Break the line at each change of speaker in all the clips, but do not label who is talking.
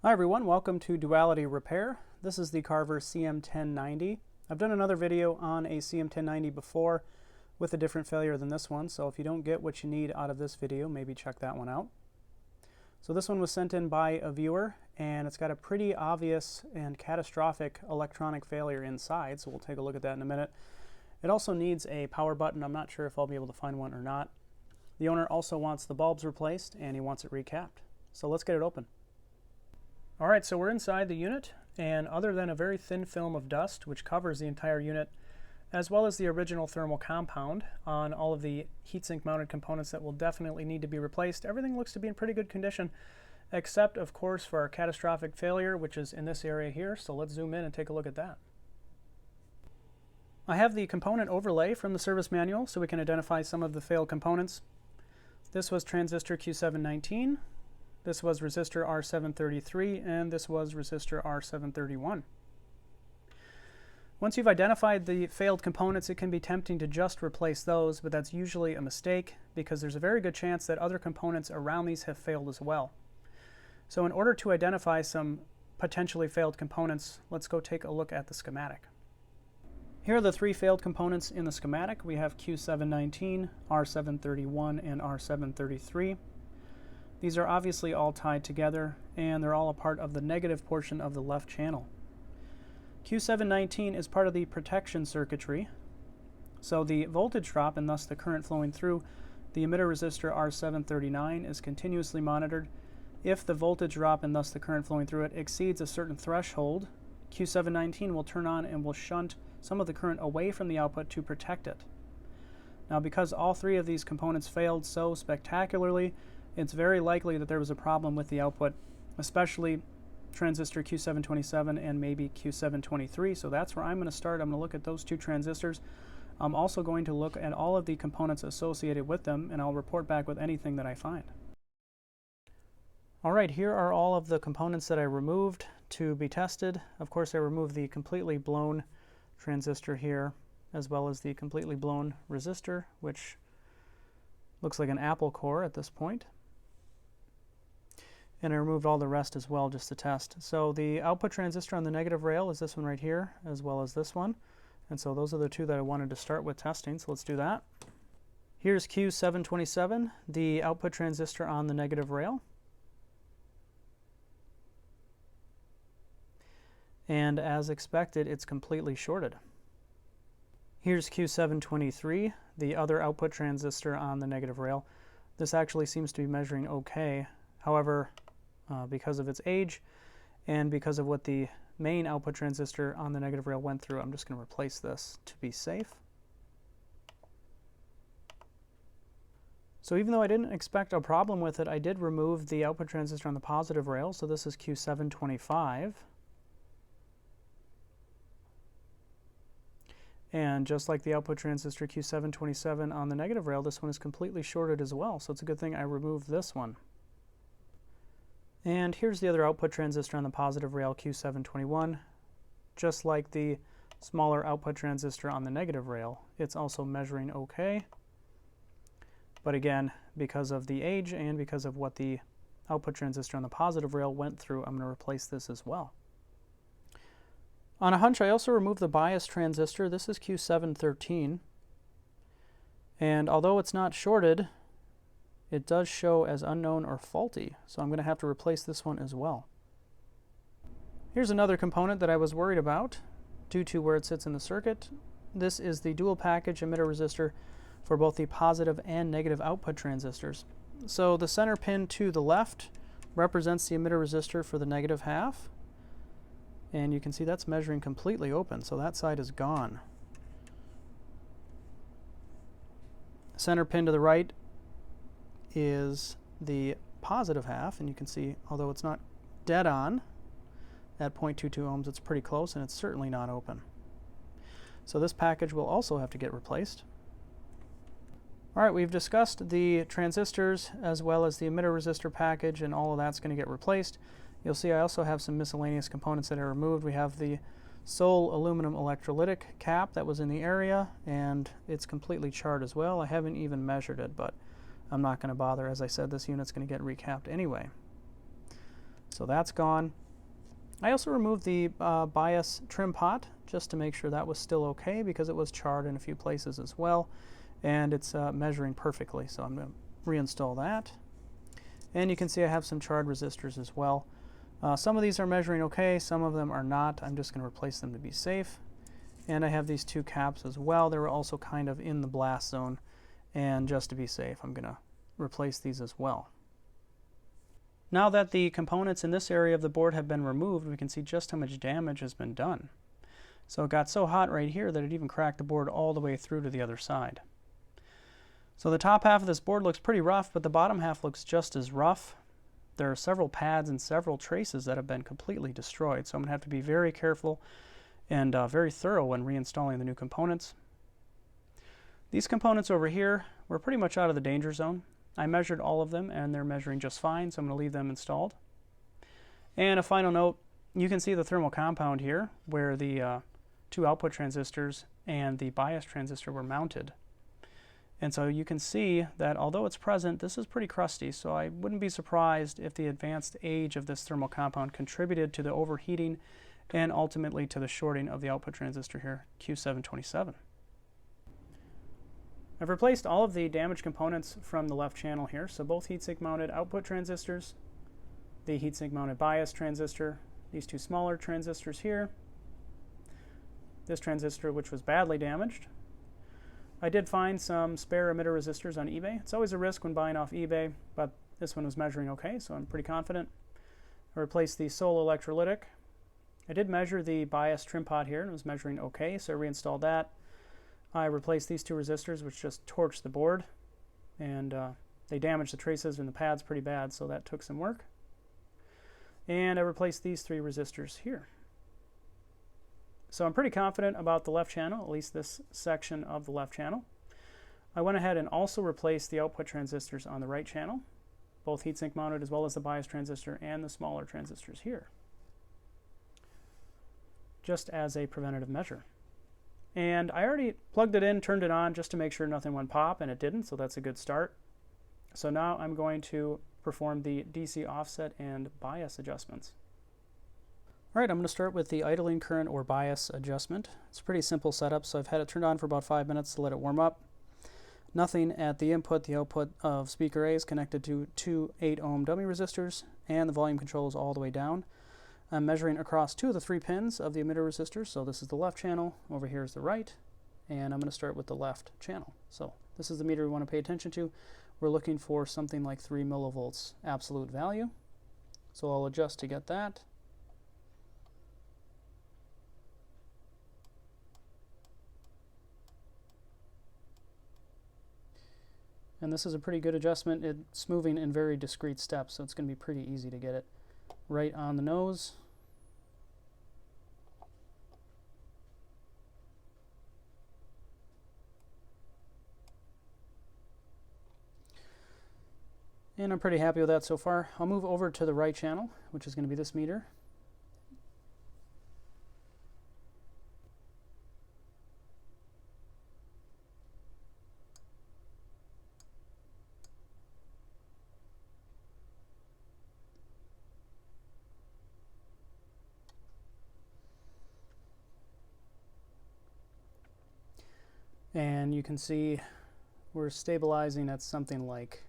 Hi everyone, welcome to Duality Repair. This is the Carver CM-1090. I've done another video on a CM-1090 before with a different failure than this one, so if you don't get what you need out of this video, maybe check that one out. So this one was sent in by a viewer, and it's got a pretty obvious and catastrophic electronic failure inside, so we'll take a look at that in a minute. It also needs a power button. I'm not sure if I'll be able to find one or not. The owner also wants the bulbs replaced, and he wants it recapped. So let's get it open. Alright, so we're inside the unit, and other than a very thin film of dust which covers the entire unit, as well as the original thermal compound on all of the heatsink mounted components that will definitely need to be replaced, everything looks to be in pretty good condition, except of course for our catastrophic failure, which is in this area here. So let's zoom in and take a look at that. I have the component overlay from the service manual so we can identify some of the failed components. This was transistor Q719. This was resistor R733, and this was resistor R731. Once you've identified the failed components, it can be tempting to just replace those, but that's usually a mistake because there's a very good chance that other components around these have failed as well. So in order to identify some potentially failed components, let's go take a look at the schematic. Here are the three failed components in the schematic. We have Q719, R731, and R733. These are obviously all tied together, and they're all a part of the negative portion of the left channel. Q719 is part of the protection circuitry, so the voltage drop and thus the current flowing through the emitter resistor R739 is continuously monitored. If the voltage drop and thus the current flowing through it exceeds a certain threshold, Q719 will turn on and will shunt some of the current away from the output to protect it. Now, because all three of these components failed so spectacularly, it's very likely that there was a problem with the output, especially transistor Q727 and maybe Q723. So that's where I'm going to start. I'm going to look at those two transistors. I'm also going to look at all of the components associated with them, and I'll report back with anything that I find. Alright, here are all of the components that I removed to be tested. Of course, I removed the completely blown transistor here, as well as the completely blown resistor, which looks like an apple core at this point. And I removed all the rest as well just to test. So the output transistor on the negative rail is this one right here, as well as this one. And so those are the two that I wanted to start with testing, so let's do that. Here's Q727, the output transistor on the negative rail. And as expected, it's completely shorted. Here's Q723, the other output transistor on the negative rail. This actually seems to be measuring okay. However, because of its age and because of what the main output transistor on the negative rail went through, I'm just going to replace this to be safe. So even though I didn't expect a problem with it, I did remove the output transistor on the positive rail. So this is Q725. And just like the output transistor Q727 on the negative rail, this one is completely shorted as well. So it's a good thing I removed this one. And here's the other output transistor on the positive rail, Q721. Just like the smaller output transistor on the negative rail, it's also measuring okay. But again, because of the age and because of what the output transistor on the positive rail went through, I'm going to replace this as well. On a hunch, I also removed the bias transistor. This is Q713. And although it's not shorted, it does show as unknown or faulty, so I'm going to have to replace this one as well. Here's another component that I was worried about due to where it sits in the circuit. This is the dual package emitter resistor for both the positive and negative output transistors. So the center pin to the left represents the emitter resistor for the negative half, and you can see that's measuring completely open, so that side is gone. Center pin to the right is the positive half, and you can see, although it's not dead on at 0.22 ohms, it's pretty close, and it's certainly not open. So this package will also have to get replaced. Alright, we've discussed the transistors as well as the emitter resistor package, and all of that's going to get replaced. You'll see I also have some miscellaneous components that I removed. We have the sole aluminum electrolytic cap that was in the area, and it's completely charred as well. I haven't even measured it, but I'm not going to bother. As I said, this unit's going to get recapped anyway. So that's gone. I also removed the bias trim pot just to make sure that was still okay, because it was charred in a few places as well, and it's measuring perfectly. So I'm going to reinstall that. And you can see I have some charred resistors as well. Some of these are measuring okay, some of them are not. I'm just going to replace them to be safe. And I have these two caps as well. They were also kind of in the blast zone, and just to be safe, I'm going to replace these as well. Now that the components in this area of the board have been removed, we can see just how much damage has been done. So it got so hot right here that it even cracked the board all the way through to the other side. So the top half of this board looks pretty rough, but the bottom half looks just as rough. There are several pads and several traces that have been completely destroyed, so I'm going to have to be very careful and very thorough when reinstalling the new components. These components over here were pretty much out of the danger zone. I measured all of them and they're measuring just fine, so I'm going to leave them installed. And a final note, you can see the thermal compound here where the two output transistors and the bias transistor were mounted. And so you can see that although it's present, this is pretty crusty, so I wouldn't be surprised if the advanced age of this thermal compound contributed to the overheating and ultimately to the shorting of the output transistor here, Q727. I've replaced all of the damaged components from the left channel here, so both heatsink mounted output transistors, the heatsink mounted bias transistor, these two smaller transistors here, this transistor which was badly damaged. I did find some spare emitter resistors on eBay. It's always a risk when buying off eBay, but this one was measuring okay, so I'm pretty confident. I replaced the sole electrolytic. I did measure the bias trim pot here and it was measuring okay, so I reinstalled that. I replaced these two resistors, which just torched the board, and they damaged the traces in the pads pretty bad, so that took some work. And I replaced these three resistors here. So I'm pretty confident about the left channel, at least this section of the left channel. I went ahead and also replaced the output transistors on the right channel, both heatsink mounted as well as the bias transistor and the smaller transistors here, just as a preventative measure. And I already plugged it in, turned it on just to make sure nothing went pop, and it didn't, so that's a good start. So now I'm going to perform the DC offset and bias adjustments. All right, I'm going to start with the idling current or bias adjustment. It's a pretty simple setup, so I've had it turned on for about 5 minutes to let it warm up. Nothing at the input. The output of speaker A is connected to two 8-ohm dummy resistors, and the volume control is all the way down. I'm measuring across two of the 3 pins of the emitter resistor, so this is the left channel, over here is the right, and I'm going to start with the left channel. So this is the meter we want to pay attention to. We're looking for something like 3 millivolts absolute value, so I'll adjust to get that. And this is a pretty good adjustment. It's moving in very discrete steps, so it's going to be pretty easy to get it right on the nose. And I'm pretty happy with that so far. I'll move over to the right channel, which is going to be this meter. And you can see we're stabilizing at something like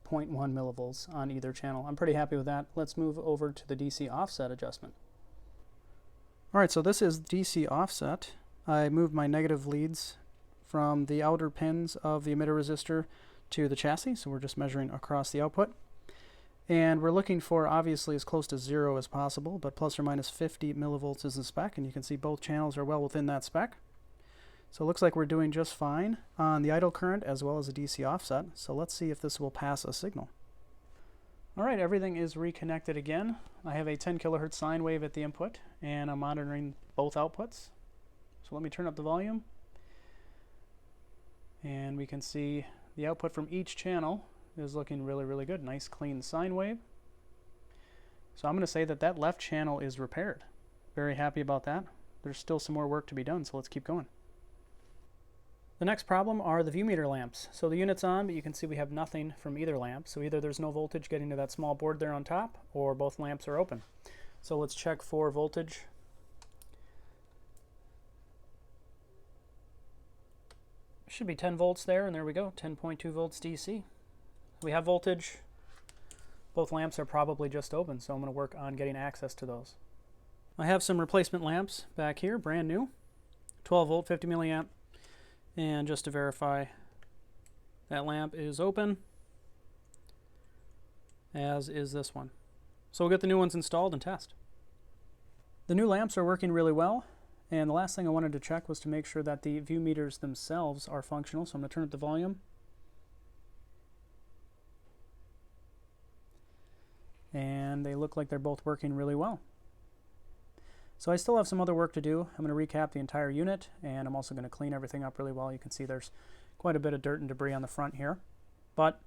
0.1 millivolts on either channel. I'm pretty happy with that. Let's move over to the DC offset adjustment. All right, so this is DC offset. I moved my negative leads from the outer pins of the emitter resistor to the chassis, so we're just measuring across the output. And we're looking for obviously as close to 0 as possible, but plus or minus 50 millivolts is the spec, and you can see both channels are well within that spec. So it looks like we're doing just fine on the idle current as well as the DC offset. So let's see if this will pass a signal. All right, everything is reconnected again. I have a 10 kilohertz sine wave at the input, and I'm monitoring both outputs. So let me turn up the volume. And we can see the output from each channel is looking really, really good. Nice, clean sine wave. So I'm going to say that that left channel is repaired. Very happy about that. There's still some more work to be done, so let's keep going. The next problem are the view meter lamps. So the unit's on, but you can see we have nothing from either lamp. So either there's no voltage getting to that small board there on top, or both lamps are open. So let's check for voltage. Should be 10 volts there, and there we go, 10.2 volts DC. We have voltage. Both lamps are probably just open, so I'm going to work on getting access to those. I have some replacement lamps back here, brand new, 12 volt, 50 milliamp. And just to verify, that lamp is open, as is this one. So we'll get the new ones installed and test. The new lamps are working really well, and the last thing I wanted to check was to make sure that the view meters themselves are functional. So I'm going to turn up the volume. And they look like they're both working really well. So I still have some other work to do. I'm going to recap the entire unit, and I'm also going to clean everything up really well. You can see there's quite a bit of dirt and debris on the front here. But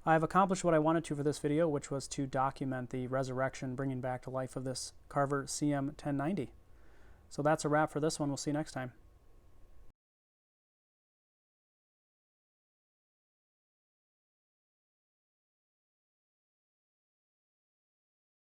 I've accomplished what I wanted to for this video, which was to document the resurrection, bringing back to life of this Carver CM-1090. So that's a wrap for this one. We'll see you next time.